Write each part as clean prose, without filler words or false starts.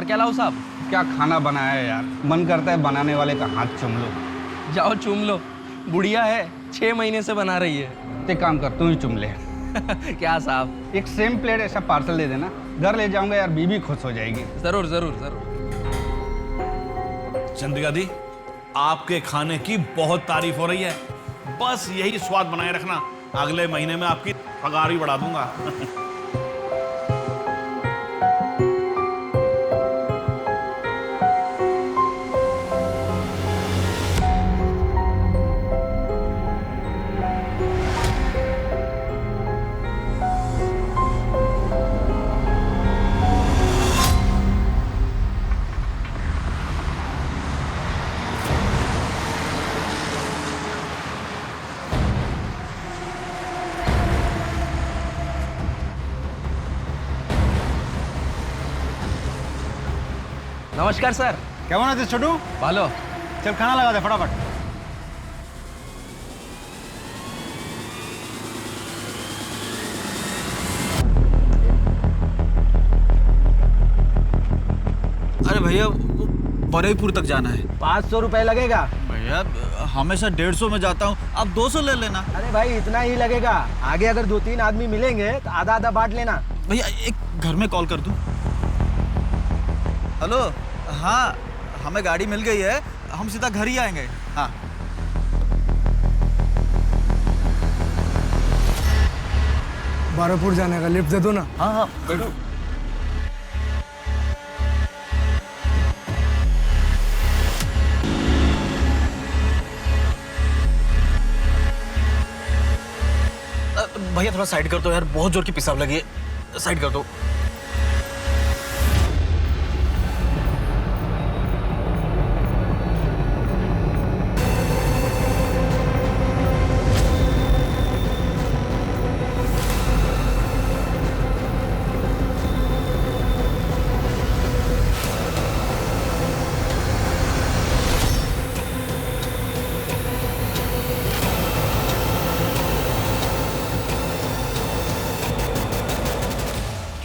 और क्या लाऊं साहब? क्या खाना बनाया है यार, मन करता है बनाने वाले का हाथ चूम लो। जाओ चूम लो, बुढ़िया है, 6 महीने से बना रही है। एक काम कर, तू ही चुम ले। क्या साहब? एक सेम प्लेट ऐसा पार्सल दे देना, घर ले जाऊंगा यार, बीबी खुश हो जाएगी। जरूर जरूर जरूर। चंद्रिका दी, आपके खाने की बहुत तारीफ हो रही है, बस यही स्वाद बनाए रखना, अगले महीने में आपकी पगार भी बढ़ा दूंगा। नमस्कार सर। क्या बना थे छोटू? भालो। चल खाना लगा दे फटाफट। अरे भैया बरेपुर तक जाना है। 500 रुपए लगेगा। भैया हमेशा 150 में जाता हूँ, आप 200 ले लेना। अरे भाई इतना ही लगेगा, आगे अगर 2-3 आदमी मिलेंगे तो आधा आधा बांट लेना। भैया एक घर में कॉल कर दूँ? हेलो, हाँ हमें गाड़ी मिल गई है, हम सीधा घर ही आएंगे। हाँ बारापुर जाने का लिफ्ट दे दो ना। हाँ हाँ बैठो। भैया थोड़ा साइड कर दो यार, बहुत जोर की पेशाब लगी है, साइड कर दो।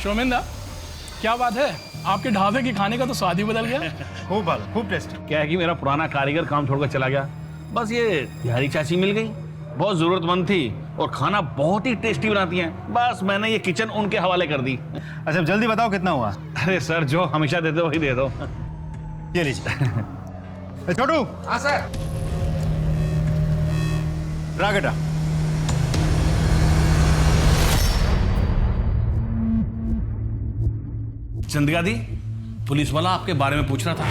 शोमेंदा, क्या बात है, आपके ढाबे के खाने का तो स्वाद ही बदल गया। खूब टेस्टी। क्या है कि मेरा पुराना कारीगर काम छोड़कर चला गया, बस ये तिहारी चाची मिल गई, बहुत जरूरतमंद थी और खाना बहुत ही टेस्टी बनाती हैं, बस मैंने ये किचन उनके हवाले कर दी। अच्छा जल्दी बताओ कितना हुआ? अरे सर, जो हमेशा देते हो वही दे दो। ये लीजिए। छोटू। हाँ सर। रागटा। चंद्रिका दी, पुलिस वाला आपके बारे में पूछ रहा था।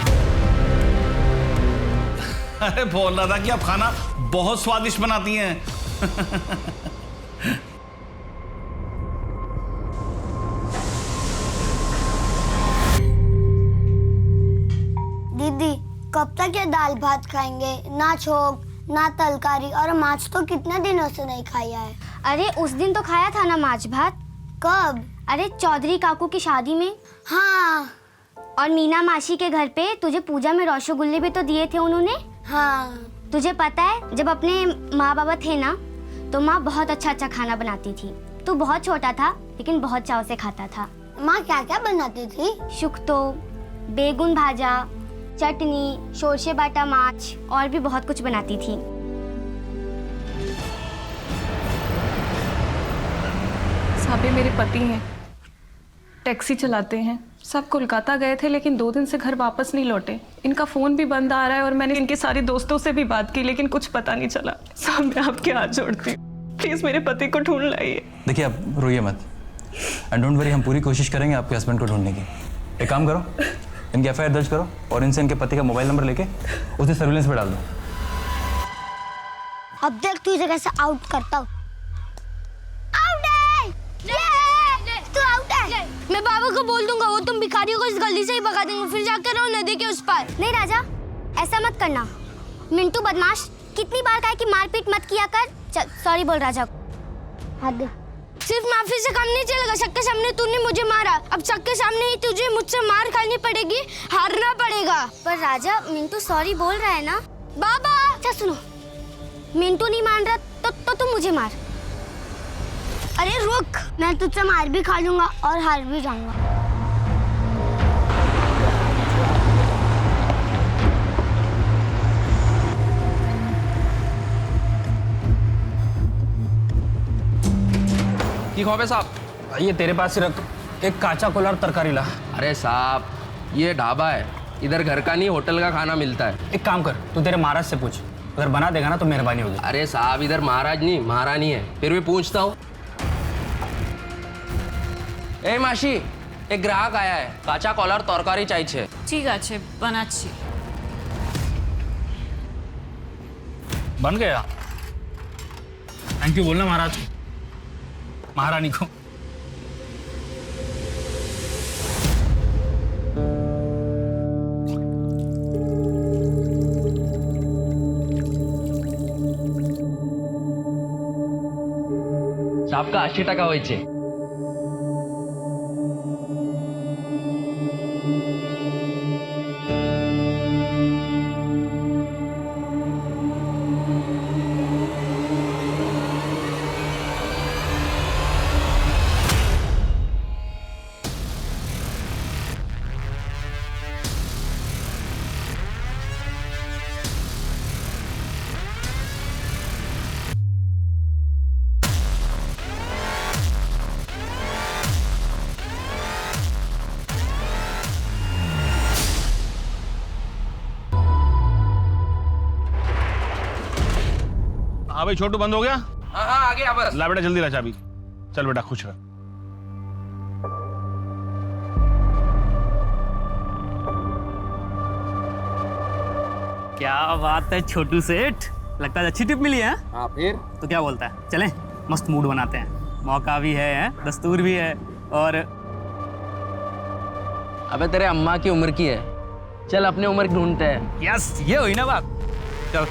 अरे बोल रहा था कि आप खाना बहुत स्वादिष्ट बनाती हैं। दीदी कब तक ये दाल भात खाएंगे? ना छोक ना तरकारी, और माछ तो कितने दिनों से नहीं खाया है। अरे उस दिन तो खाया था ना माछ भात। कब? अरे चौधरी काकू की शादी में। हाँ। और मीना मासी के घर पे तुझे पूजा में रसगुल्ले भी तो दिए थे उन्होंने। हाँ। तुझे पता है, जब अपने माँ बाबा थे ना तो माँ बहुत अच्छा अच्छा खाना बनाती थी। तू बहुत छोटा था लेकिन बहुत चाव से खाता था। माँ क्या क्या बनाती थी? शुक्तो, बेगुन भाजा, चटनी, शोरशे बाटा माछ और भी बहुत कुछ बनाती थी। साबे मेरे पति हैं, टैक्सी चलाते हैं, सब कोलकाता गए थे लेकिन 2 दिन से घर वापस नहीं लौटे। इनका फ़ोन भी बंद आ रहा है और मैंने इनके सारे दोस्तों से भी बात की लेकिन कुछ पता नहीं चला। साहब मैं आपके हाथ जोड़ती हूँ, प्लीज़ मेरे पति को ढूंढ लाइए। देखिए आप रोइए मत, एंड डोंट वरी, हम पूरी कोशिश करेंगे आपके हस्बैंड को ढूंढने की। एक काम करो, इनकी FIR दर्ज करो और इनसे इनके पति का मोबाइल नंबर लेके उसे सर्विलेंस पे डाल दो। अब देख तुझे कैसे आउट करता हूँ। मैं बाबा को बोल दूंगा, वो तुम भिखारियों को इस गली से ही भगा देंगे, फिर जाकर रहो नदी के उस पार। नहीं राजा, ऐसा मत करना। मिंटू बदमाश, कितनी बार कहा कि मारपीट मत किया कर। चल सॉरी बोल राजा को। सिर्फ माफी से काम नहीं चलेगा। सबके सामने तूने मुझे मारा, अब सबके सामने ही तुझे मुझसे मार खानी पड़ेगी, हारना पड़ेगा। पर राजा, मिंटू सॉरी बोल रहा है ना। बाबा अच्छा सुनो, मिंटू नहीं मान रहा तो तुम मुझे मार। अरे रुक, मैं तुझसे मार भी खा लूंगा और हार भी जाऊंगा। की खौफे साहब? ये तेरे पास ही रख, एक काचा कोला और तरकारी ला। अरे साहब, ये ढाबा है, इधर घर का नहीं होटल का खाना मिलता है। एक काम कर, तू तेरे महाराज से पूछ, अगर बना देगा ना तो मेहरबानी होगी। अरे साहब, इधर महाराज नहीं महारानी है, फिर भी पूछता हूँ। ए मासी, एक ग्राहक आया है, काचा कॉलर तरकारी चाहिए। ठीक है, बनाচ্ছি। बन गया। थैंक यू बोलना महाराज, महारानी को। साहब का 80 টাকা হয়েছে। हाँ भाई छोटू, बंद हो गया? हाँ हाँ, आ गया बस। ला बेटा जल्दी ला चाबी। चल बेटा, खुश रह। क्या बात है छोटू सेठ, लगता है अच्छी टिप मिली है। हाँ फिर तो क्या बोलता है, चलें मस्त मूड बनाते हैं, मौका भी है, दस्तूर भी है। और अबे तेरे अम्मा की उम्र की है, चल अपनी उम्र ढूंढते हैं। यस, ये हुई ना बात। चल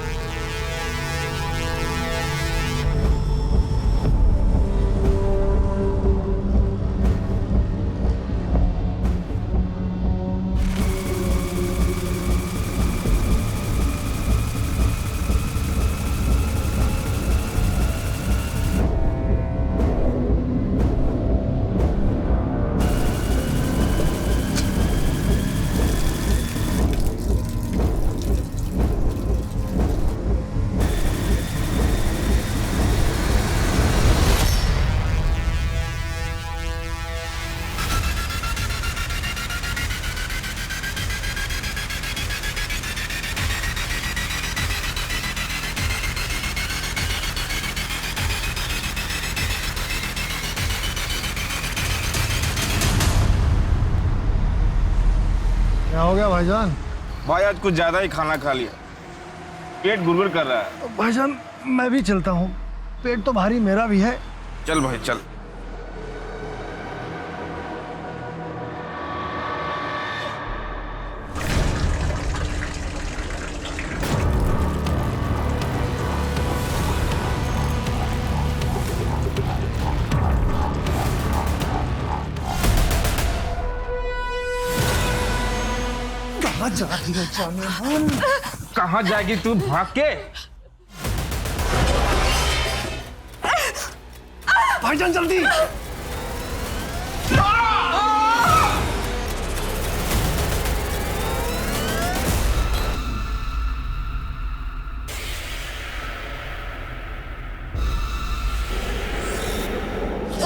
क्या हो गया भाईजान? भाई आज कुछ ज्यादा ही खाना खा लिया, पेट गुड़गुड़ कर रहा है। भाईजान मैं भी चलता हूँ, पेट तो भारी मेरा भी है। चल भाई चल। कहाँ जाएगी तू भाग के? भाईजान जल्दी।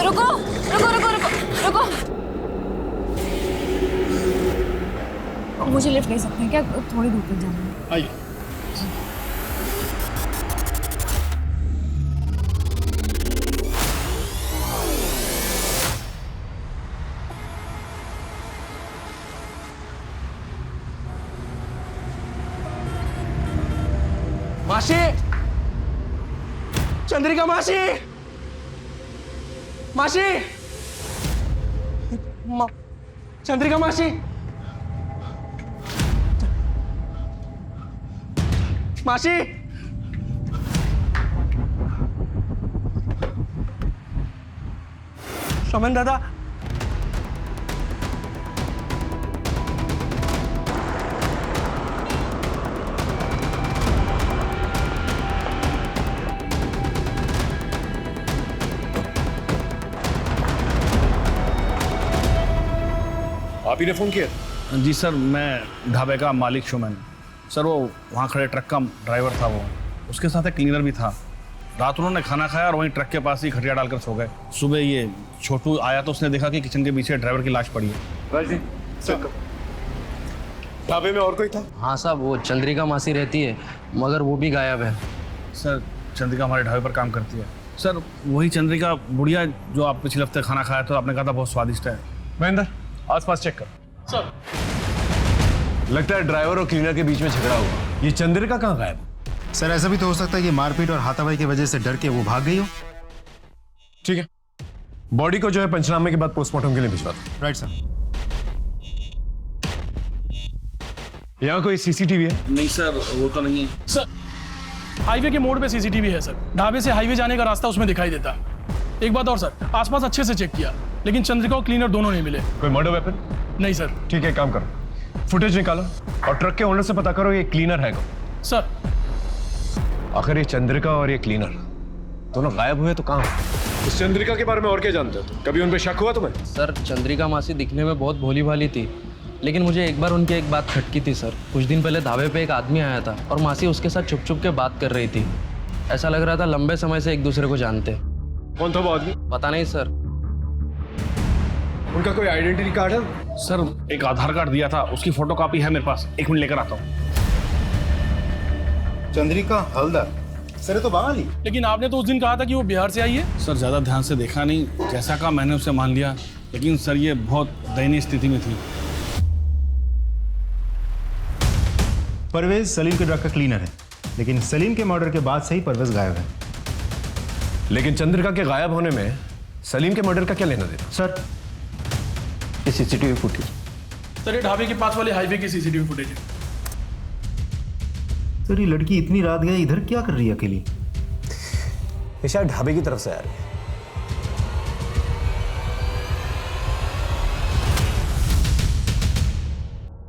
रुको रुको रुको रुको रुको, मुझे लिफ्ट ले सकते हैं क्या? थोड़ी दूर तक जाना है। आइए। मासी, चंद्रिका मासी, मासी, चंद्रिका मासी, मासी, सोमन दादा, आप ही ने फोन किया? जी सर, मैं ढाबे का मालिक शुमन। सर वो वहाँ खड़े ट्रक का ड्राइवर था, वो उसके साथ एक क्लीनर भी था। रात उन्होंने खाना खाया और वहीं ट्रक के पास ही खटिया डालकर सो गए। सुबह ये छोटू आया तो उसने देखा कि किचन के पीछे ड्राइवर की लाश पड़ी है। ढाबे में और कोई था? हाँ साहब, वो चंद्रिका मासी रहती है, मगर वो भी गायब है। सर चंद्रिका हमारे ढाबे पर काम करती है। सर वही चंद्रिका बुढ़िया जो आप पिछले हफ्ते खाना खाया तो आपने कहा था बहुत स्वादिष्ट है। महेंद्र, आसपास चेक कर। सर लगता है ड्राइवर और क्लीनर के बीच में झगड़ा हुआ। ये चंद्रिका कहाँ गायब? सर ऐसा भी तो हो सकता है कि मारपीट और हाथापाई की वजह से डर के वो भाग गई हो। ठीक है, बॉडी को जो है पंचनामे के बाद पोस्टमार्टम के लिए भिजवा दो। Right sir. यहाँ कोई सीसीटीवी है? नहीं सर, वो तो नहीं है। सर हाईवे के मोड़ पे सीसीटीवी है सर। ढाबे से हाईवे जाने का रास्ता उसमें दिखाई देता। एक बात और सर, आसपास अच्छे से चेक किया लेकिन चंद्रिका और क्लीनर दोनों नहीं मिले। कोई मर्डर वेपन? नहीं सर। ठीक है, काम करो, फुटेज निकालो और ट्रक के ओनर से पता करो ये क्लीनर है कौन। सर आखिर ये चंद्रिका और ये क्लीनर दोनों गायब हुए तो कहाँ हो? इस चंद्रिका के बारे में और क्या जानते हो तुम? कभी उन पे शक हुआ तुम्हें? सर चंद्रिका मासी दिखने में बहुत भोली भाली थी, लेकिन मुझे एक बार उनकी एक बात खटकी थी सर। कुछ दिन पहले ढाबे पे एक आदमी आया था और मासी उसके साथ छुप छुप के बात कर रही थी। ऐसा लग रहा था लंबे समय से एक दूसरे को जानते। कौन था वो आदमी? पता नहीं सर। उनका कोई आइडेंटिटी कार्ड है? सर एक आधार कार्ड दिया था, उसकी फोटो कॉपी है मेरे पास। 1 मिनट लेकर आता हूँ। चंद्रिका हलदर, सर ये तो बंगाली। लेकिन आपने तो उस दिन कहा था कि वो बिहार से आई है। सर ज़्यादा ध्यान से देखा नहीं, जैसा कहा मैंने उसे मान लिया, लेकिन सर ये बहुत दयनीय स्थिति में थी। परवेज सलीम के ट्रक का क्लीनर है, लेकिन सलीम के मर्डर के बाद से ही परवेज गायब है। लेकिन चंद्रिका के गायब होने में सलीम के मर्डर का क्या लेना देना? सर ये सीसीटीवी फुटेज। सर ये ढाबे के पास वाले हाईवे की सीसीटीवी फुटेज है। सर ये लड़की इतनी रात गई इधर क्या कर रही है अकेली? ये शायद ढाबे की तरफ से आ रही है।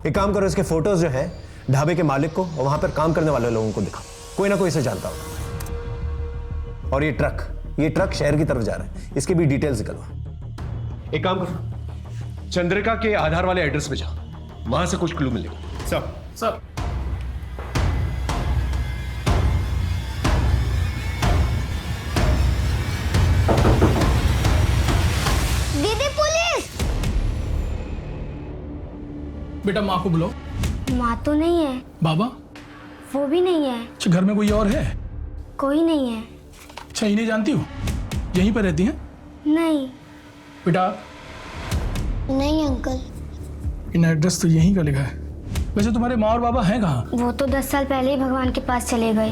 एक काम करो, इसके फोटोज जो है ढाबे के मालिक को और वहां पर काम करने वाले लोगों को दिखाओ, कोई ना कोई इसे जानता होगा। और ये ट्रक शहर की तरफ जा रहा है, इसकी भी डिटेल्स निकलवा। एक काम करो, चंद्रिका के आधार वाले एड्रेस पे जाओ, वहां से कुछ क्लू मिलेगा। सर दीदी पुलिस। बेटा माँ को बुलाओ। माँ तो नहीं है। बाबा? वो भी नहीं है। अच्छा घर में कोई और है? कोई नहीं है। अच्छा इन्हें जानती हो? यहीं पर रहती हैं? नहीं। बेटा? नहीं अंकल। इन एड्रेस तो यहीं का लिखा है। वैसे तुम्हारे माँ और बाबा हैं कहाँ? वो तो 10 साल पहले ही भगवान के पास चले गए।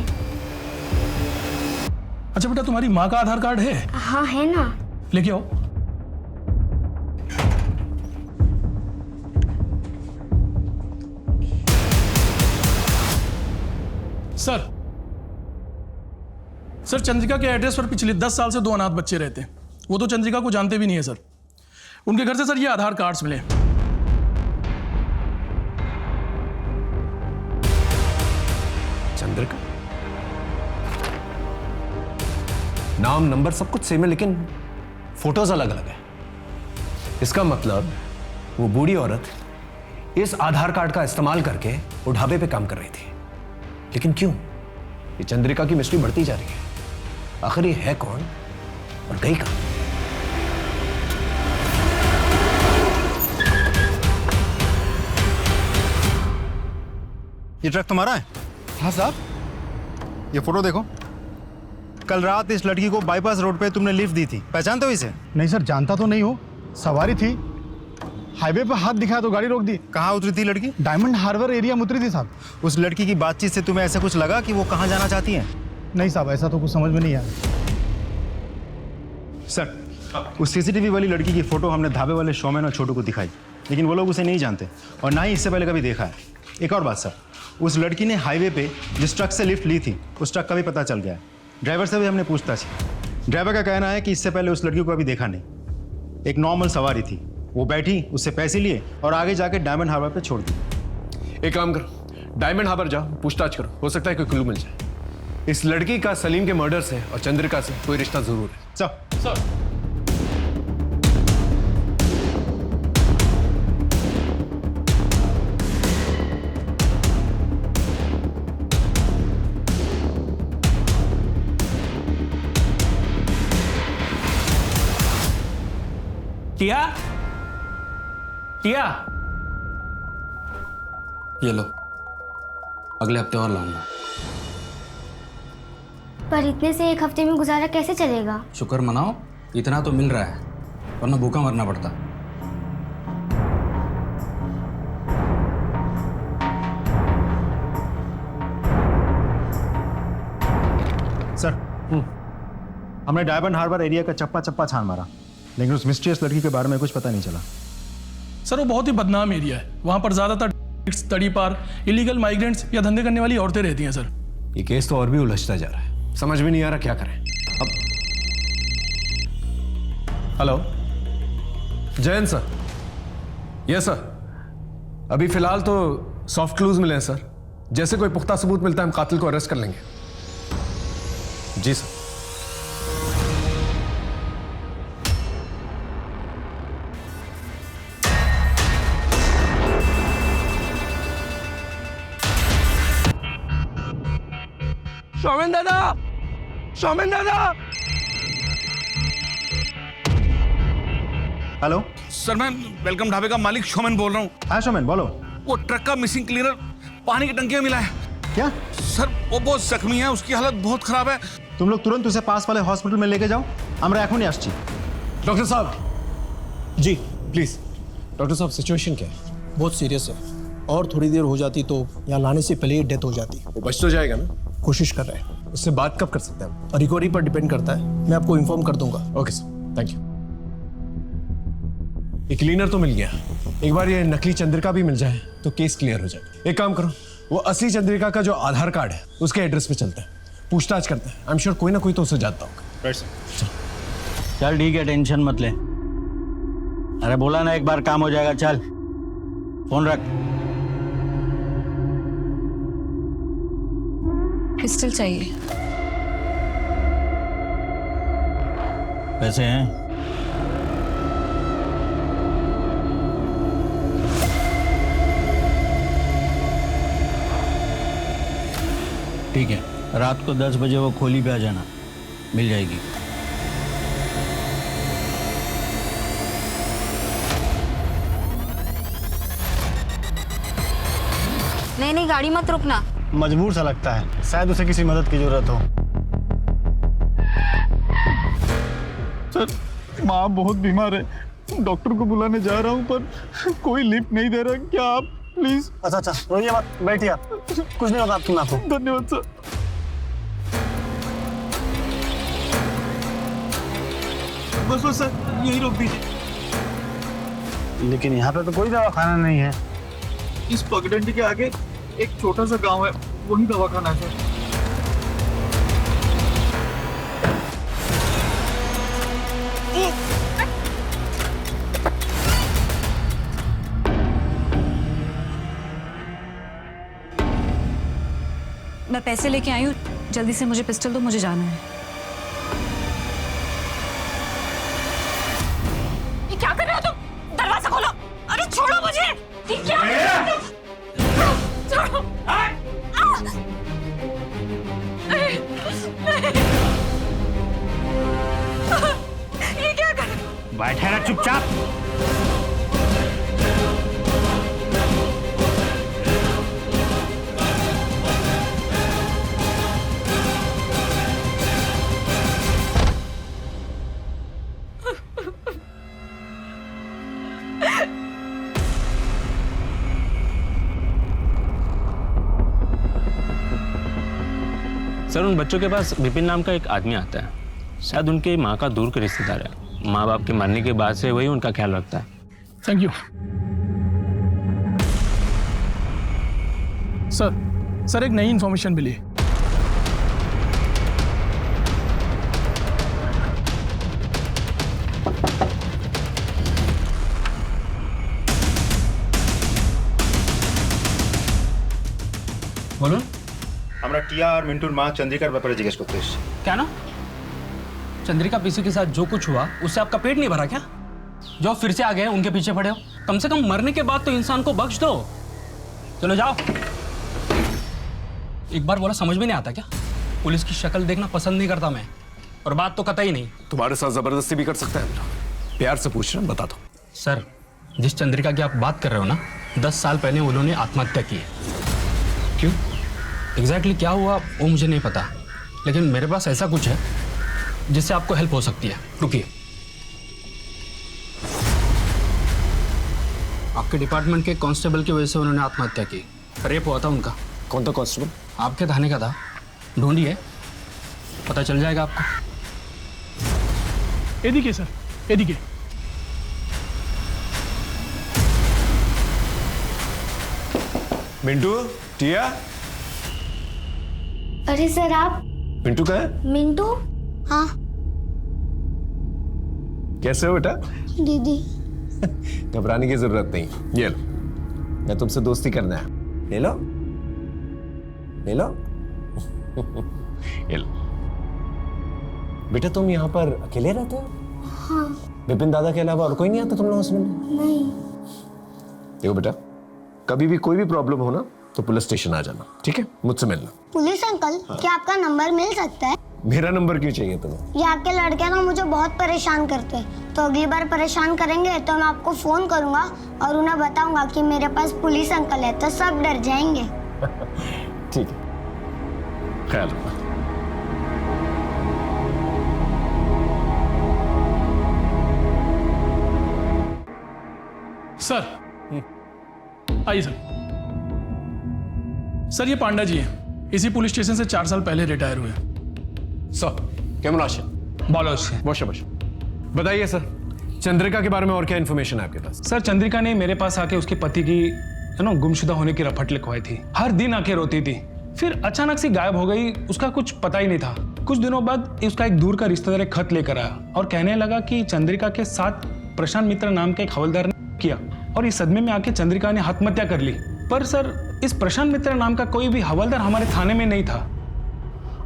अच्छा बेटा तुम्हारी माँ का आधार कार्ड है? हाँ है ना। लेके आओ। सर चंद्रिका के एड्रेस पर पिछले 10 साल से 2 अनाथ बच्चे रहते हैं। वो तो चंद्रिका को जानते भी नहीं है सर। उनके घर से सर ये आधार कार्ड्स मिले। चंद्रिका नाम नंबर सब कुछ सेम है, लेकिन फोटोज अलग अलग है। इसका मतलब वो बूढ़ी औरत इस आधार कार्ड का इस्तेमाल करके वो ढाबे पे काम कर रही थी। लेकिन क्यों? ये चंद्रिका की मिस्ट्री बढ़ती जा रही है। आखिर ये है कौन और गई कहां? ये ट्रक तुम्हारा है? हाँ साहब। ये फोटो देखो। कल रात इस लड़की को बाईपास रोड पे तुमने लिफ्ट दी थी, पहचानते हो इसे? नहीं सर, जानता तो नहीं हो। सवारी थी, हाईवे पे हाथ दिखाया तो गाड़ी रोक दी। कहाँ उतरी थी लड़की? डायमंड हार्बर एरिया में उतरी थी साहब। उस लड़की की बातचीत से तुम्हें ऐसा कुछ लगा कि वो कहाँ जाना चाहती है? नहीं साहब, ऐसा तो कुछ समझ में नहीं आया। सर उस सीसीटीवी वाली लड़की की फोटो हमने ढाबे वाले शोमैन और छोटू को दिखाई, लेकिन वो लोग उसे नहीं जानते और ना ही इससे पहले कभी देखा है। एक और बात सर, उस लड़की ने हाईवे पे जिस ट्रक से लिफ्ट ली थी उस ट्रक का भी पता चल गया है। ड्राइवर से भी हमने पूछताछ की। ड्राइवर का कहना है कि इससे पहले उस लड़की को कभी देखा नहीं। एक नॉर्मल सवारी थी, वो बैठी, उससे पैसे लिए और आगे जाके डायमंड हार्बर पे छोड़ दी। एक काम करो, डायमंड हार्बर जाओ, पूछताछ करो, हो सकता है कोई क्लू मिल जाए। इस लड़की का सलीम के मर्डर से और चंद्रिका से कोई रिश्ता जरूर है। सर टिया, टिया, ये लो, अगले हफ्ते और लाऊंगा। पर इतने से एक हफ्ते में गुजारा कैसे चलेगा? शुक्र मनाओ, इतना तो मिल रहा है, वरना भूखा मरना पड़ता। सर, हमने डायमंड हार्बर एरिया का चप्पा चप्पा छान मारा, लेकिन उस मिस्टीरियस लड़की के बारे में कुछ पता नहीं चला। सर वो बहुत ही बदनाम एरिया है, वहाँ पर ज़्यादातर तड़ी पार, इलीगल माइग्रेंट्स या धंधे करने वाली औरतें रहती हैं। सर ये केस तो और भी उलझता जा रहा है, समझ में नहीं आ रहा क्या करें अब। Hello Jayant sir. Yes sir, अभी फिलहाल तो सॉफ्ट क्लूज मिले हैं सर, जैसे कोई पुख्ता सबूत मिलता है हम कातिल को अरेस्ट कर लेंगे। जी सर। शौमेन दादा, शौमेन दादा। हेलो सर मैं वेलकम ढाबे का मालिक शौमेन बोल रहा हूँ। हाँ शौमेन बोलो। वो ट्रक का मिसिंग क्लीनर पानी की टंकी में मिला है। क्या? सर वो बहुत जख्मी है, उसकी हालत बहुत खराब है। तुम लोग तुरंत उसे पास वाले हॉस्पिटल में लेके जाओ, हमरा एखुनी आसছি। डॉक्टर साहब। जी प्लीज। डॉक्टर साहब सिचुएशन क्या है? बहुत सीरियस है, और थोड़ी देर हो जाती तो यहाँ लाने से पहले ही डेथ हो जाती। वो बच तो जाएगा ना? कोशिश कर रहे हैं। उससे बात कब कर सकते हैं? रिकवरी पर डिपेंड करता है, मैं आपको इन्फॉर्म कर दूंगा। Okay sir, thank you. ये क्लीनर तो मिल गया, एक बार ये नकली चंद्रिका भी मिल जाए तो केस क्लियर हो जाएगा। एक काम करो, वो असली चंद्रिका का जो आधार कार्ड है उसके एड्रेस पे चलते हैं, पूछताछ करते हैं। आई एम श्योर कोई ना कोई तो उसे जानता होगा। Right sir. चल ठीक है, टेंशन मत ले। अरे बोला ना एक बार काम हो जाएगा। चल फोन रख। पिस्टल चाहिए। पैसे हैं? ठीक है, रात को 10 बजे वो खोली पे आ जाना, मिल जाएगी। नहीं गाड़ी मत रुकना। मजबूर सा लगता है, शायद उसे किसी मदद की जरूरत हो। सर माँ बहुत बीमार है, डॉक्टर को बुलाने जा रहा हूँ पर कोई लिफ्ट नहीं दे रहा, क्या आप प्लीज। अच्छा रोइए मत, बैठिए आप, कुछ नहीं होगा आपकी माँ को। धन्यवाद सर। बस बस सर यही रोक दीजिए। लेकिन यहाँ पे तो कोई दवाखाना नहीं है। इस पगडंडी के आगे एक छोटा सा गांव है, वही दवाखाना है सर। मैं पैसे लेके आई हूँ, जल्दी से मुझे पिस्टल दो, मुझे जाना है। ये क्या कर रहे हो तुम? दरवाजा खोलो। अरे छोड़ो मुझे। ये क्या कर रहे हो तुम? छोड़ो। ये क्या कर रहे हो? बैठे रह चुपचाप। सर उन बच्चों के पास विपिन नाम का एक आदमी आता है, शायद उनके माँ का दूर के रिश्तेदार है। माँ बाप के मरने के बाद से वही उनका ख्याल रखता है। Thank you sir. एक नई इंफॉर्मेशन मिली। बोलो। हमरा टिया और मिंटूर माँ चंद्रिकार ব্যাপারে জিজ্ঞেস করতে এসেছি। क्या ना? चंद्रिका पीसी के साथ जो कुछ हुआ उससे आपका पेट नहीं भरा क्या? जो फिर से आ गए उनके पीछे पड़े हो, कम से कम मरने के बाद तो इंसान को बख्श दो। चलो जाओ। एक बार बोला समझ में नहीं आता क्या? पुलिस की शक्ल देखना पसंद नहीं करता मैं, और बात तो कतई नहीं। तुम्हारे साथ जबरदस्ती भी कर सकते हैं। प्यार से पूछ रहा, बता दो। सर, जिस चंद्रिका की आप बात कर रहे हो ना, 10 साल पहले उन्होंने आत्महत्या की है। क्यों? एग्जैक्टली क्या हुआ वो मुझे नहीं पता, लेकिन मेरे पास ऐसा कुछ है जिससे आपको हेल्प हो सकती है। रुकिए, आपके डिपार्टमेंट के कांस्टेबल की वजह से उन्होंने आत्महत्या की। रेप हुआ था उनका। कौन था कांस्टेबल? आपके थाने का था। ढूंढिए, पता चल जाएगा आपको। এদিকে স্যার, এদিকে। मिंटू, टिया। अरे सर आप? मिंटू कहाँ है? मिंटू? हाँ कैसे हो बेटा? दीदी। घबराने की जरूरत नहीं, ये लो, मैं तुमसे दोस्ती करना है। ले लो, ले लो। ये लो। बेटा तुम यहाँ पर अकेले रहते हो? हाँ। विपिन दादा के अलावा और कोई नहीं आता तुम लोगों से मिलने? नहीं। देखो बेटा, कभी भी कोई भी प्रॉब्लम हो ना तो पुलिस स्टेशन आ जाना, ठीक है? मुझसे मिलना। पुलिस अंकल, क्या आपका नंबर मिल सकता है? मेरा नंबर क्यों चाहिए तुम्हें? ये आपके लड़के ना मुझे बहुत परेशान करते हैं, तो अगली बार परेशान करेंगे तो मैं आपको फोन करूंगा और उन्हें बताऊंगा कि मेरे पास पुलिस अंकल है, तो सब डर जाएंगे। ठीक है, ख्याल रखना। सर आइए सर। सर ये पांडा जी हैं, इसी पुलिस स्टेशन से 4 साल पहले रिटायर हुए। सर केमन आशा? भालो আছে। बस बस बताइए सर, चंद्रिका के बारे में और क्या इन्फॉर्मेशन है आपके पास? सर चंद्रिका ने मेरे पास आके उसके पति की गुमशुदा होने की रपट लिखवाई थी। हर दिन आके रोती थी, फिर अचानक से गायब हो गई, उसका कुछ पता ही नहीं था। कुछ दिनों बाद उसका एक दूर का रिश्तेदार एक खत लेकर आया और कहने लगा कि चंद्रिका के साथ प्रशांत मित्र नाम के एक हवलदार ने किया, और इस सदमे में आके चंद्रिका ने आत्महत्या कर ली। पर सर इस प्रशांत मित्र नाम का कोई भी हवलदार हमारे थाने में नहीं था।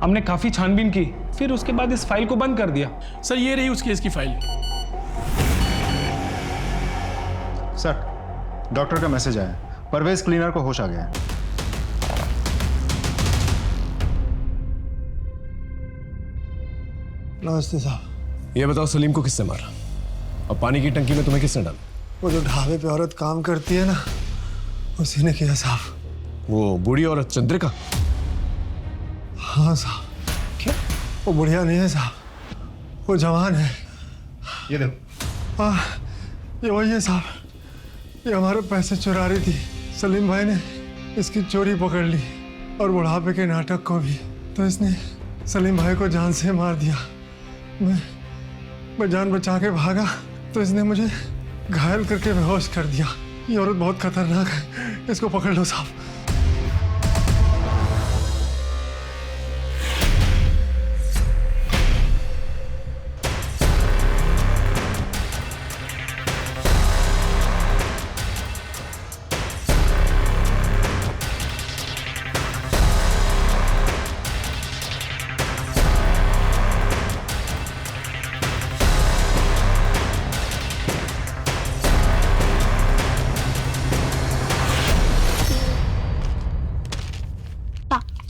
हमने काफी छानबीन की, फिर उसके बाद इस फाइल को बंद कर दिया। सर ये रही उस केस की फाइल। सर डॉक्टर का मैसेज आया, परवेज क्लीनर को होश आ गया है। नमस्ते साहब। ये बताओ सलीम को किसने मारा और पानी की टंकी में तुम्हें किसने डाला? वो जो ढाबे पे औरत काम करती है ना, उसी ने किया साहब। वो बूढ़ी औरत चंद्रिका? हाँ साहब। क्या? वो बुढ़िया नहीं है साहब, वो जवान है। ये देखो। हाँ ये वही है साहब, ये हमारे पैसे चुरा रही थी। सलीम भाई ने इसकी चोरी पकड़ ली और बुढ़ापे के नाटक को भी, तो इसने सलीम भाई को जान से मार दिया। मैं जान बचा के भागा तो इसने मुझे घायल करके बेहोश कर दिया। ये औरत बहुत खतरनाक है, इसको पकड़ लो साहब।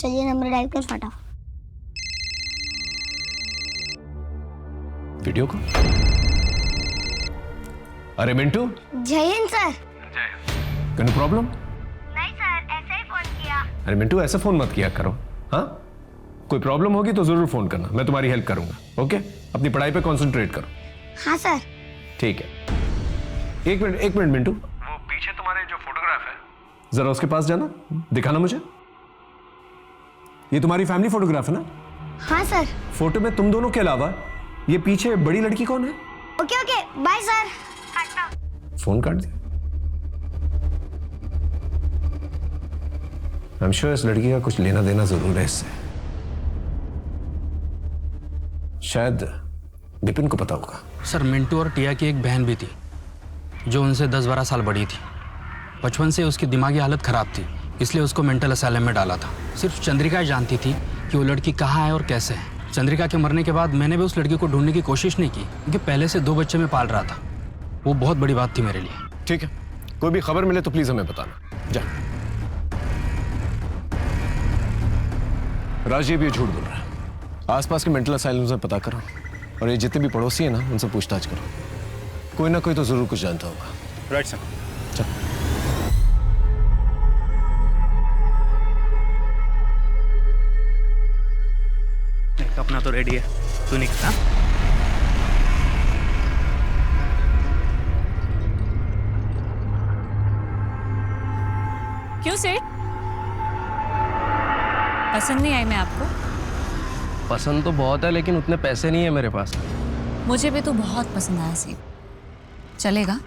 चलिए नंबर डायल कर फटाफट। वीडियो को? अरे मिंटू। जय हिंद सर। कोई प्रॉब्लम? नहीं सर, ऐसे ही फोन किया। अरे मिंटू ऐसे फोन मत किया करो, हाँ? कोई प्रॉब्लम होगी तो जरूर फोन करना, मैं तुम्हारी हेल्प करूंगा। ओके, अपनी पढ़ाई पे कंसंट्रेट करो। हाँ सर। ठीक है। एक मिनट मिंटू, वो पीछे तुम्हारे जो फोटोग्राफ है, जरा उसके पास जाना, दिखाना मुझे। ये तुम्हारी फैमिली फोटोग्राफ है ना? हाँ सर। फोटो में तुम दोनों के अलावा ये पीछे बड़ी लड़की कौन है? Okay okay bye sir. Phone काट दिया। आई एम श्योर इस लड़की का कुछ लेना देना जरूर है इससे। शायद विपिन को पता होगा। सर मिंटू और टिया की एक बहन भी थी जो उनसे 10-12 साल बड़ी थी। बचपन से उसकी दिमागी हालत खराब थी, इसलिए उसको मेंटल असाइलम में डाला था। सिर्फ चंद्रिका ही जानती थी कि वो लड़की कहाँ है और कैसे है। चंद्रिका के मरने के बाद मैंने भी उस लड़की को ढूंढने की कोशिश नहीं की, क्योंकि पहले से 2 बच्चे में पाल रहा था। वो बहुत बड़ी बात थी मेरे लिए। ठीक है, कोई भी खबर मिले तो प्लीज हमें बताना। जा। राजीव ये झूठ बोल रहा है। आसपास के मेंटल असाइलम से पता करो और ये जितने भी पड़ोसी हैं ना, उनसे पूछताछ करो। कोई ना कोई तो जरूर कुछ जानता होगा। Right sir. चल। अपना तो रेडी है, तू निकल। हाँ? क्यों सेठ, पसंद नहीं आई मैं आपको? पसंद तो बहुत है, लेकिन उतने पैसे नहीं है मेरे पास। मुझे भी तो बहुत पसंद आया सेठ। चलेगा?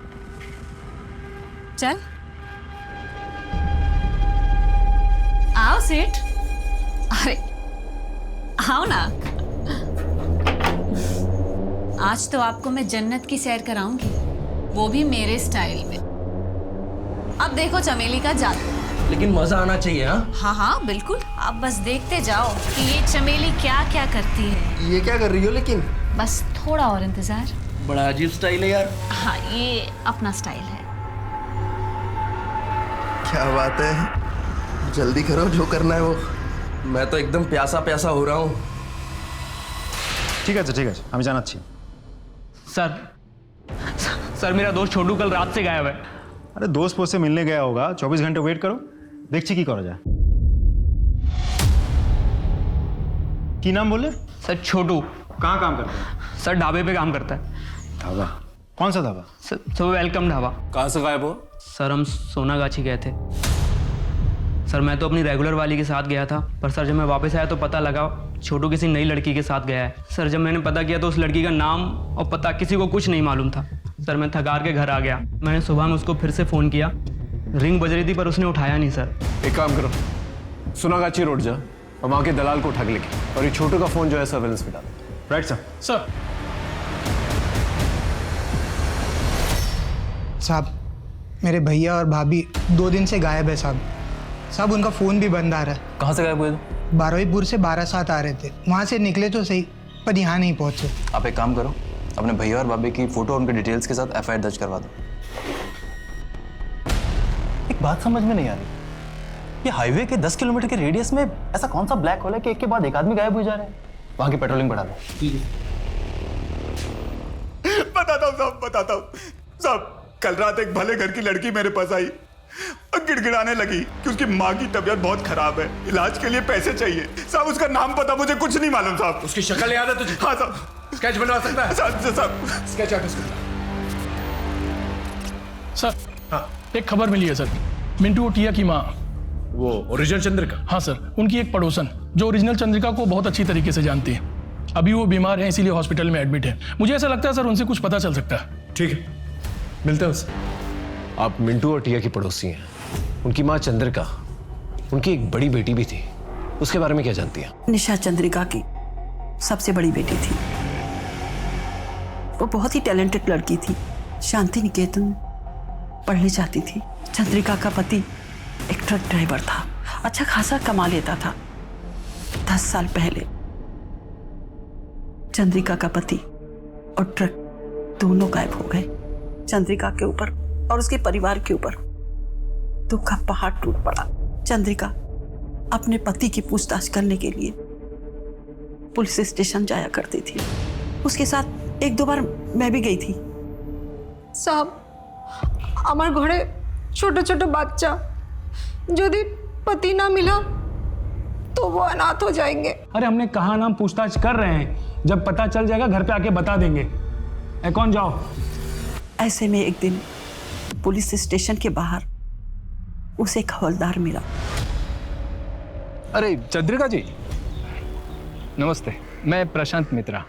चल आओ सेठ। अरे आओ ना, आज तो आपको मैं जन्नत की सैर कराऊंगी, वो भी मेरे स्टाइल में। अब देखो चमेली का जादू। लेकिन मजा आना चाहिए। हाँ हाँ हाँ बिल्कुल, आप बस देखते जाओ कि ये चमेली क्या क्या करती है। ये क्या कर रही हो लेकिन? बस थोड़ा और इंतजार। बड़ा अजीब स्टाइल है यार। हाँ ये अपना स्टाइल है। क्या बात है, जल्दी करो जो करना है वो। मैं तो एकदम प्यासा प्यासा हो रहा हूँ। ठीक है हम जाना चाहिए। सर मेरा दोस्त छोटू कल रात से गायब है। अरे दोस्त पोस्त से मिलने गया होगा, 24 घंटे वेट करो, देखिए की करा जाए। की नाम बोले? सर छोटू। कहाँ काम करता है? सर ढाबे पे काम करता है। ढाबा? कौन सा ढाबा? Sir welcome dhaba. कहाँ से गायब हो? सर हम सोनागाछी गए थे। सर मैं तो अपनी रेगुलर वाली के साथ गया था, पर सर जब मैं वापस आया तो पता लगा छोटू किसी नई लड़की के साथ गया है। सर जब मैंने पता किया तो उस लड़की का नाम और पता किसी को कुछ नहीं मालूम था। सर मैं थकार के घर आ गया। मैंने सुबह में उसको फिर से फ़ोन किया, रिंग बज रही थी पर उसने उठाया नहीं। सर एक काम करो, सोनागाछी रोड जा और वहाँ के दलाल को उठा के लेके, और ये छोटू का फ़ोन जो है सर्वेलेंस पे डालो। Right sir. सर साहब मेरे भैया और भाभी 2 दिन से गायब है साहब। साहब उनका फ़ोन भी बंद आ रहा है। कहाँ से गायब हुए? 12वीपुर से 12/7 आ रहे थे, वहाँ से निकले तो सही पर यहाँ नहीं पहुँचे। आप एक काम करो, अपने भैया और भाभी की फोटो और उनके डिटेल्स के साथ एफआईआर दर्ज करवा दो। एक बात समझ में नहीं आ रही, ये हाईवे के 10 किलोमीटर के रेडियस में ऐसा कौन सा ब्लैक होल है कि एक के बाद एक आदमी गायब हो जा रहे हैं? वहाँ की पेट्रोलिंग बढ़ा दो। बताता हूँ साहब। कल रात एक भले घर की लड़की मेरे पास आई और गिड़गिड़ाने लगी कि उसकी माँ की तबीयत बहुत खराब है, इलाज के लिए पैसे चाहिए। साहब उसका नाम पता मुझे कुछ नहीं मालूम साहब। उसकी शक्ल याद है तुझे? हाँ साहब। स्केच बनवा सकता है? साहब स्केच आर्टिस्ट। सर हाँ एक खबर मिली है सर, मिंटू ओटिया की माँ, वो ओरिजिनल चंद्रिका? हाँ सर, उनकी एक पड़ोसन जो ओरिजिनल चंद्रिका को बहुत अच्छी तरीके से जानती है। अभी वो बीमार है इसीलिए हॉस्पिटल में एडमिट है। मुझे ऐसा लगता है सर उनसे कुछ पता चल सकता है। ठीक है, मिलते हैं उससे। आप मिंटू और टिया की पड़ोसी हैं, उनकी माँ चंद्रिका, उनकी एक बड़ी बेटी भी थी, उसके बारे में क्या जानती हैं? निशा चंद्रिका की सबसे बड़ी बेटी थी। वो बहुत ही टैलेंटेड लड़की थी, शांति निकेतन पढ़ने जाती थी। चंद्रिका का पति एक ट्रक ड्राइवर था, अच्छा खासा कमा लेता था। 10 साल पहले चंद्रिका का पति और ट्रक दोनों गायब हो गए। चंद्रिका के ऊपर और उसके परिवार के ऊपर दुख का पहाड़ टूट पड़ा। चंद्रिका अपने पति की पूछताछ करने के लिए पुलिस स्टेशन जाया करती थी। उसके साथ 1-2 बार मैं भी गई थी। साहब আমার ঘরে ছোট ছোট বাচ্চা, যদি पति ना मिला तो वो अनाथ हो जाएंगे। अरे हमने कहा ना, हम पूछताछ कर रहे हैं, जब पता चल जाएगा घर पे आके बता देंगे। कौन जाओ। ऐसे में एक दिन पुलिस स्टेशन के बाहर उसे एक हवलदार मिला। अरे चंद्रिका जी नमस्ते, मैं प्रशांत मित्रा,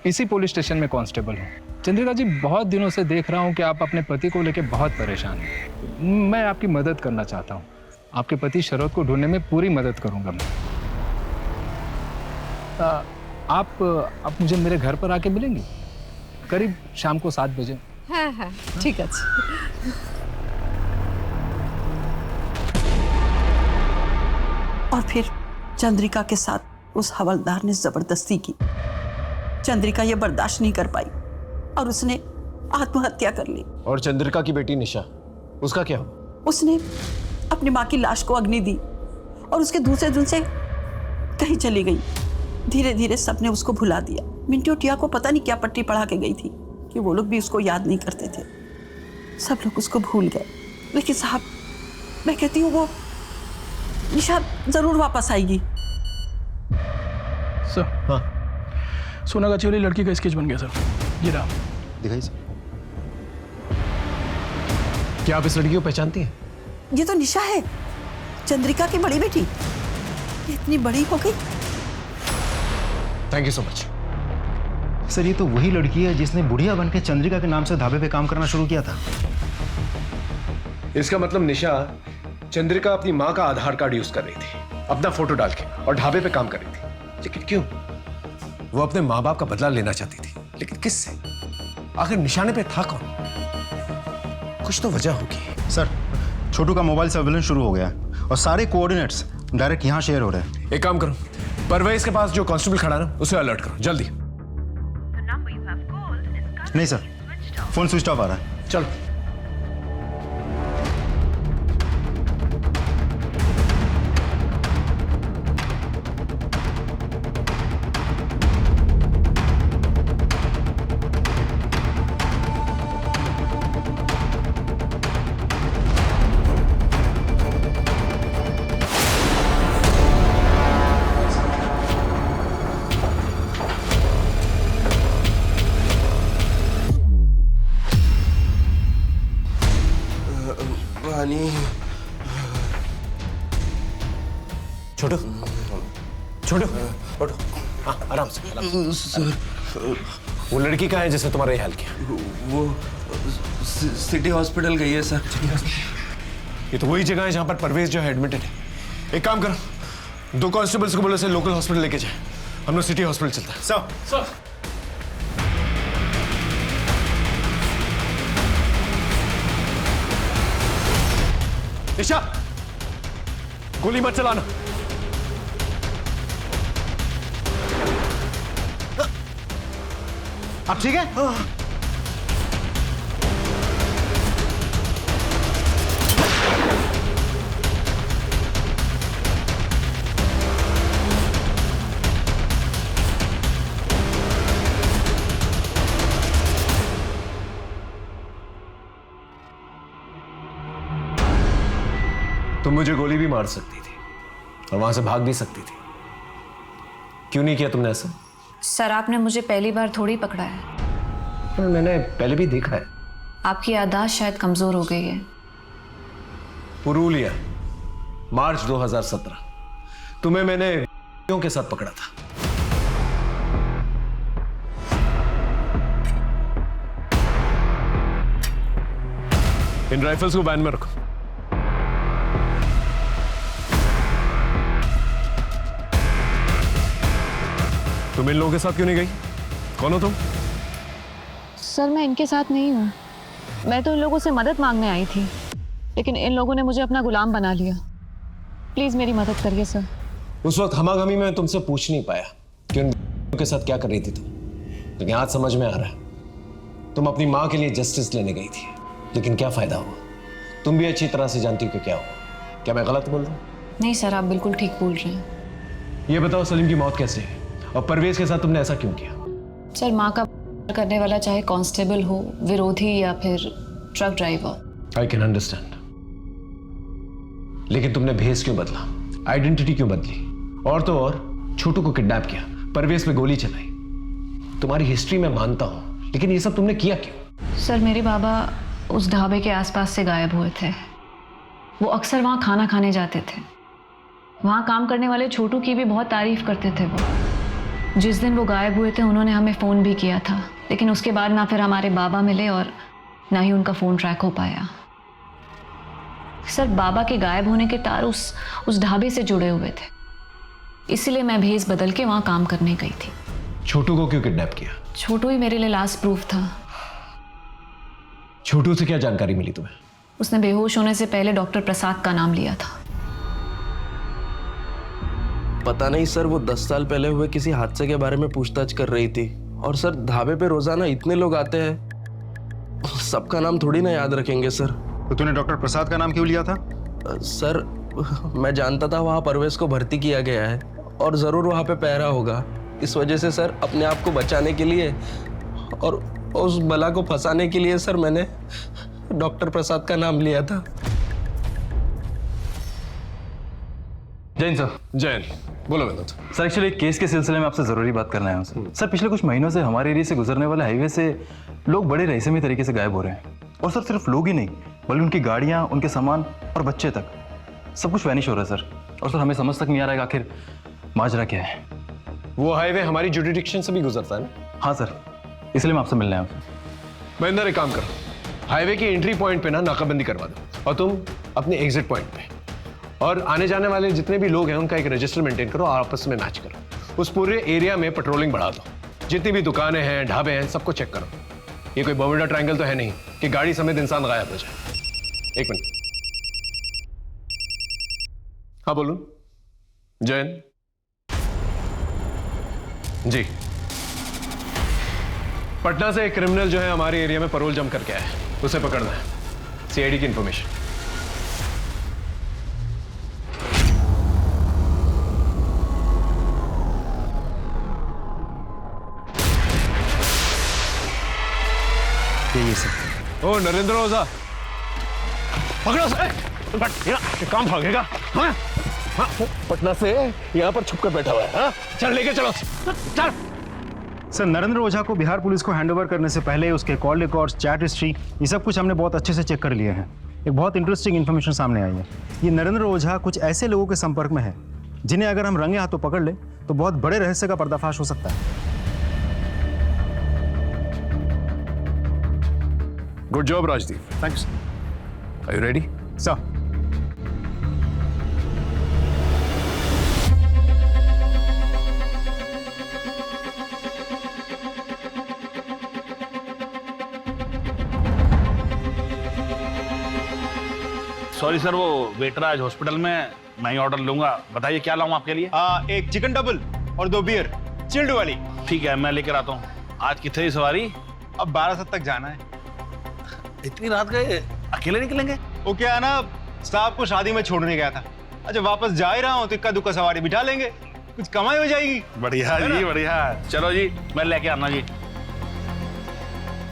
इसी पुलिस स्टेशन में कांस्टेबल हूँ। चंद्रिका जी बहुत दिनों से देख रहा हूँ कि आप अपने पति को लेकर बहुत परेशान हैं। मैं आपकी मदद करना चाहता हूँ। आपके पति शरद को ढूंढने में पूरी मदद करूँगा मैं। आप मुझे मेरे घर पर आके मिलेंगे करीब शाम को 7 बजे। हाँ हाँ ठीक है। और फिर चंद्रिका के साथ उस हवलदार ने जबरदस्ती की। चंद्रिका ये बर्दाश्त नहीं कर पाई और उसने आत्महत्या कर ली। और चंद्रिका की बेटी निशा, उसका क्या हुआ? उसने अपनी माँ की लाश को अग्नि दी और उसके दूसरे दिन से कहीं चली गई। धीरे धीरे सबने उसको भुला दिया। मिंटू टिया को पता नहीं क्या पट्टी पढ़ा के गई थी कि वो लोग भी उसको याद नहीं करते थे, सब लोग उसको भूल गए। लेकिन साहब, मैं कहती हूँ वो निशा जरूर वापस आएगी। सर, हाँ, सोनागाछी वाली लड़की का स्केच बन गया सर। ये रहा, दिखाइए सर। क्या आप इस लड़की को पहचानती हैं? ये तो निशा है, चंद्रिका की बड़ी बेटी। ये इतनी बड़ी हो गई। Thank you so much. Sir, ये तो वही लड़की है जिसने बुढ़िया बनकर चंद्रिका के नाम से ढाबे पे काम करना शुरू किया था। इसका मतलब निशा चंद्रिका अपनी माँ का आधार कार्ड यूज कर रही थी, अपना फोटो डाल के, और ढाबे पे काम कर रही थी। लेकिन क्यों? वो अपने माँ बाप का बदला लेना चाहती थी, लेकिन किससे? आखिर निशाने पे था कौन? कुछ तो वजह होगी। सर, छोटू का मोबाइल सर्विलेंस शुरू हो गया और सारे कोऑर्डिनेट्स डायरेक्ट यहाँ शेयर हो रहे हैं। एक काम करो, परवेज के पास जो कांस्टेबल खड़ा है ना, उसे अलर्ट करो जल्दी। नहीं सर, फोन स्विच ऑफ आ रहा है। चलो। छोटू, छोटू, छोटू, हाँ, आराम से, आराम से। सर, वो लड़की कहाँ है जिसने तुम्हारा ये हाल किया? वो सिटी हॉस्पिटल गई है सर। ये तो वही जगह है जहाँ पर परवेज जो है एडमिटेड है। एक काम करो, 2 कांस्टेबल्स को बोलो से लोकल हॉस्पिटल लेके जाए, हम लोग सिटी हॉस्पिटल चलते हैं। सर, निशा, गोली मत चलाना। आप ठीक है? तुम मुझे गोली भी मार सकती थी और वहां से भाग भी सकती थी, क्यों नहीं किया तुमने ऐसा? सर, आपने मुझे पहली बार थोड़ी पकड़ा है। पर मैंने पहले भी देखा है। आपकी याददाश्त शायद कमजोर हो गई है। पुरुलिया, मार्च 2017, तुम्हें मैंने के साथ पकड़ा था। इन राइफल्स को वैन में रखो। तुम इन लोगों के साथ क्यों नहीं गई? कौन हो तुम? सर, मैं इनके साथ नहीं हूँ। मैं तो इन लोगों से मदद मांगने आई थी, लेकिन इन लोगों ने मुझे अपना गुलाम बना लिया। प्लीज मेरी मदद करिए सर। उस वक्त हमागमी में तुमसे पूछ नहीं पाया कि उन के साथ क्या कर रही थी तुम, लेकिन आज समझ में आ रहा है। तुम अपनी माँ के लिए जस्टिस लेने गई थी, लेकिन क्या फायदा हुआ? तुम भी अच्छी तरह से जानती हो कि क्या हुआ। क्या मैं गलत बोल रहा हूँ? नहीं सर, आप बिल्कुल ठीक बोल रहे हैं। ये बताओ, सलीम की मौत कैसे है और परवेज के साथ तुमने ऐसा क्यों किया? सर, माँ का करने वाला चाहे कांस्टेबल हो, विरोधी या फिर truck driver. I can understand, लेकिन तुमने भेस क्यों बदला, आइडेंटिटी क्यों बदली, और तो और छोटू को किडनैप किया, परवेज पे गोली चलाई? तुम्हारी हिस्ट्री में मानता हूं, लेकिन ये सब तुमने किया क्यों? सर, मेरे बाबा उस ढाबे के आसपास से गायब हुए थे। वो अक्सर वहाँ खाना खाने जाते थे। वहाँ काम करने वाले छोटू की भी बहुत तारीफ करते थे वो। जिस दिन वो गायब हुए थे उन्होंने हमें फ़ोन भी किया था, लेकिन उसके बाद ना फिर हमारे बाबा मिले और ना ही उनका फ़ोन ट्रैक हो पाया। सर, बाबा के गायब होने के तार उस ढाबे से जुड़े हुए थे, इसलिए मैं भेस बदल के वहाँ काम करने गई थी। छोटू को क्यों किडनैप किया? छोटू ही मेरे लिए लास्ट प्रूफ था। छोटू से क्या जानकारी मिली तुम्हें? उसने बेहोश होने से पहले डॉक्टर प्रसाद का नाम लिया था। पता नहीं सर, वो 10 साल पहले हुए किसी हादसे के बारे में पूछताछ कर रही थी। और सर, ढाबे पे रोजाना इतने लोग आते हैं, सबका नाम थोड़ी ना याद रखेंगे सर। तो तूने डॉक्टर प्रसाद का नाम क्यों लिया था? सर, मैं जानता था वहाँ परवेज को भर्ती किया गया है और जरूर वहाँ पे पहरा होगा। इस वजह से सर, अपने आप को बचाने के लिए और और उस बला को फंसाने के लिए सर मैंने डॉक्टर प्रसाद का नाम लिया था। जैन सर। जैन, बोलो विनोद। सर एक्चुअली केस के सिलसिले में आपसे ज़रूरी बात करना है सर। पिछले कुछ महीनों से हमारे एरिया से गुजरने वाले हाईवे से लोग बड़े रहस्यमय तरीके से गायब हो रहे हैं। और सर सिर्फ लोग ही नहीं बल्कि उनकी गाड़ियाँ, उनके सामान और बच्चे तक सब कुछ वैनिश हो रहा है सर। और सर हमें समझ तक नहीं आ रहा है आखिर माजरा क्या है। वो हाईवे हमारी जुडिडिक्शन से भी गुजरता है ना? हाँ सर, इसलिए मैं आपसे मिलने आया हूँ। महेंद्र एक काम करो, हाईवे की एंट्री पॉइंट पे ना नाकाबंदी करवा दो और तुम अपने एग्जिट पॉइंट पे और आने जाने वाले जितने भी लोग हैं उनका एक रजिस्टर मेंटेन करो और आपस में मैच करो। उस पूरे एरिया में पेट्रोलिंग बढ़ा दो। जितनी भी दुकानें हैं, ढाबे हैं, सबको चेक करो। ये कोई बर्मुडा ट्रायंगल तो है नहीं कि गाड़ी समेत इंसान गायब हो जाए। एक मिनट। हाँ बोलूं? जैन जी, पटना से एक क्रिमिनल जो है हमारे एरिया में पैरोल जम करके आया है, उसे पकड़ना है। सीआईडी की इंफॉर्मेशन। ये सब। ओ नरेंद्र ओझा, पकड़ो से। काम भागेगा? हाँ? हाँ, पटना से यहाँ पर छुपकर बैठा हुआ है। हाँ? चल लेके चलो, चल। सर नरेंद्र ओझा को बिहार पुलिस को हैंडओवर करने से पहले उसके कॉल रिकॉर्ड्स, चैट हिस्ट्री, ये सब कुछ हमने बहुत अच्छे से चेक कर लिए हैं। एक बहुत इंटरेस्टिंग इन्फॉर्मेशन सामने आई है। ये नरेंद्र ओझा कुछ ऐसे लोगों के संपर्क में है जिन्हें अगर हम रंगे हाथों पकड़ ले तो बहुत बड़े रहस्य का पर्दाफाश हो सकता है। Good job Rajdeep. Thank you sir. Are you ready? Sir. Sorry sir, वो वेटर आज हॉस्पिटल में, मैं ही ऑर्डर लूंगा। बताइए क्या लाऊं आपके लिए? एक चिकन डबल और 2 बियर चिल्ड वाली। ठीक है, मैं लेकर आता हूँ। आज कितनी सवारी? अब 12 तक जाना है। इतनी रात गए अकेले निकलेंगे? वो क्या है ना, साहब को शादी में छोड़ने गया था। अच्छा वापस जा ही रहा हूँ तो इक्का दुक्का सवारी बिठा लेंगे, कुछ कमाई हो जाएगी। बढ़िया जी, बढ़िया। चलो जी, मैं लेके आना जी।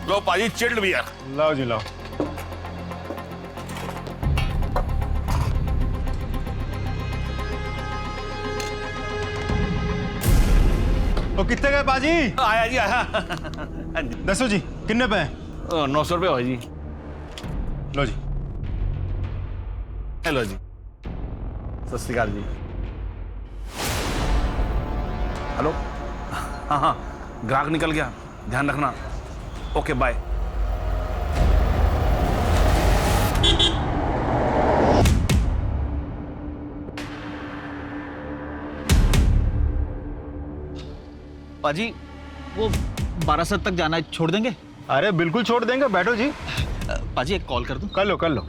लो पाजी चिल्ड बियर। लाओ जी लाओ। तो कितने गए बाजी? आया जी आया। दसो जी कितने पे? 900 रुपये हो जी। लो जी। हेलो जी, सत श्री अकाल जी। हेलो, हाँ हाँ, ग्राहक निकल गया, ध्यान रखना। Okay bye. पाजी वो 12 तक जाना है, छोड़ देंगे? अरे बिल्कुल छोड़ देंगे, बैठो जी। पाजी एक कॉल कर दूं? कर लो कर लो।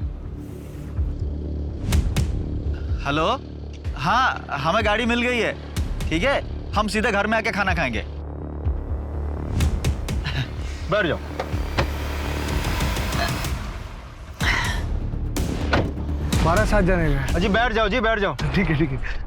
हेलो, हाँ हमें गाड़ी मिल गई है। ठीक है, हम सीधे घर में आके खाना खाएंगे। बैठ जाओ। हमारा साथ जाने का। अजी बैठ जाओ जी, बैठ जाओ। ठीक है ठीक है।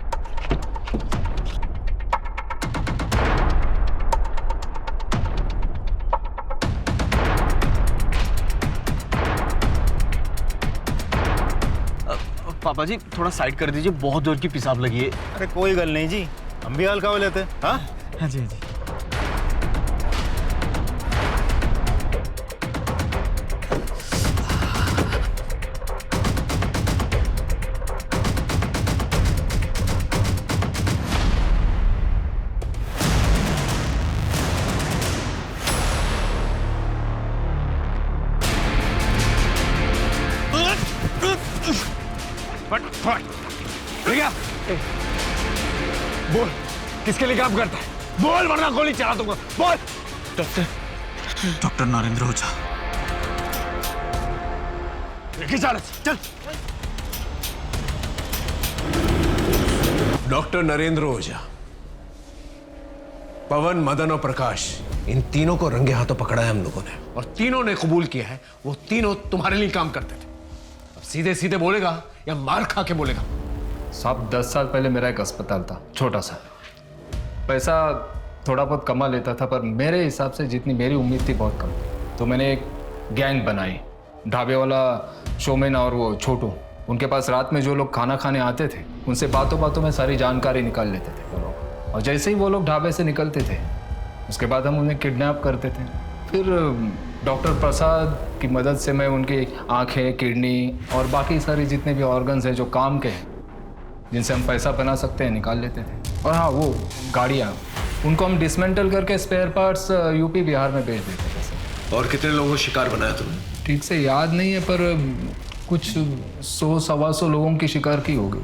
पापा जी थोड़ा साइड कर दीजिए, बहुत जोर की पेशाब लगी है। अरे कोई गल नहीं जी, हम भी हल्का हो लेते। हाँ हाँ जी हाँ जी। बोल, किसके लिए काम करता है? बोल वरना गोली चला दूंगा। बोल। डॉक्टर नरेंद्र ओझा। चल। डॉक्टर नरेंद्र ओझा, पवन, मदन और प्रकाश, इन तीनों को रंगे हाथों पकड़ा है हम लोगों ने और तीनों ने कबूल किया है वो तीनों तुम्हारे लिए काम करते थे। अब सीधे सीधे बोलेगा या मार खा के बोलेगा? साहब 10 साल पहले मेरा एक अस्पताल था, छोटा सा। पैसा थोड़ा बहुत कमा लेता था, पर मेरे हिसाब से जितनी मेरी उम्मीद थी बहुत कम। तो मैंने एक गैंग बनाई, ढाबे वाला शोमैन और वो छोटू। उनके पास रात में जो लोग खाना खाने आते थे उनसे बातों बातों में सारी जानकारी निकाल लेते थे वो लोग, और जैसे ही वो लोग ढाबे से निकलते थे उसके बाद हम उन्हें किडनैप करते थे। फिर डॉक्टर प्रसाद की मदद से मैं उनकी आंखें, किडनी और बाकी सारी जितने भी ऑर्गन्स हैं जो काम के हैं, जिनसे हम पैसा बना सकते हैं, निकाल लेते थे। और हाँ, वो गाड़ियाँ, उनको हम डिसमेंटल करके स्पेयर पार्ट्स यूपी बिहार में भेज देते थे सर। और कितने लोगों को शिकार बनाया तुमने? ठीक से याद नहीं है, पर कुछ 100-125 लोगों की शिकार की होगी।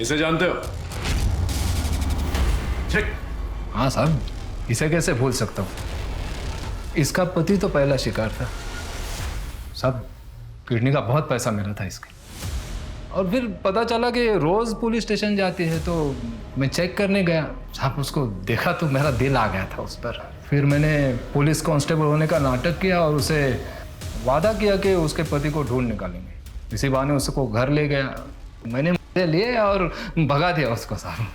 इसे जानते हो? हाँ साहब, इसे कैसे भूल सकता हूँ। इसका पति तो पहला शिकार था साहब। किडनी का बहुत पैसा मिला था इसके। और फिर पता चला कि रोज पुलिस स्टेशन जाती है, तो मैं चेक करने गया साहब, उसको देखा तो मेरा दिल आ गया था उस पर। फिर मैंने पुलिस कांस्टेबल होने का नाटक किया और उसे वादा किया कि उसके पति को ढूंढ निकालेंगे। इसी बहाने उसको घर ले गया, मैंने मजे लिए और भगा दिया उसको साहब।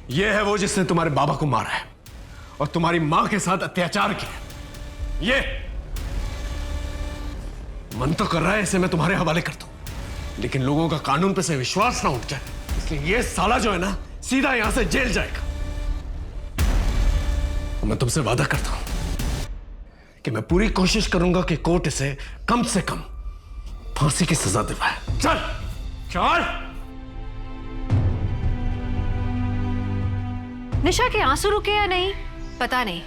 ये है वो जिसने तुम्हारे बाबा को मारा है और तुम्हारी मां के साथ अत्याचार किया। ये मन तो कर रहा है इसे मैं तुम्हारे हवाले कर दूं, लेकिन लोगों का कानून पे से विश्वास ना उठ जाए, इसलिए ये साला जो है ना सीधा यहां से जेल जाएगा। तो मैं तुमसे वादा करता हूं कि मैं पूरी कोशिश करूंगा कि कोर्ट इसे कम से कम फांसी की सजा दिलवाए। चल चल। निशा के आंसू रुके या नहीं पता नहीं,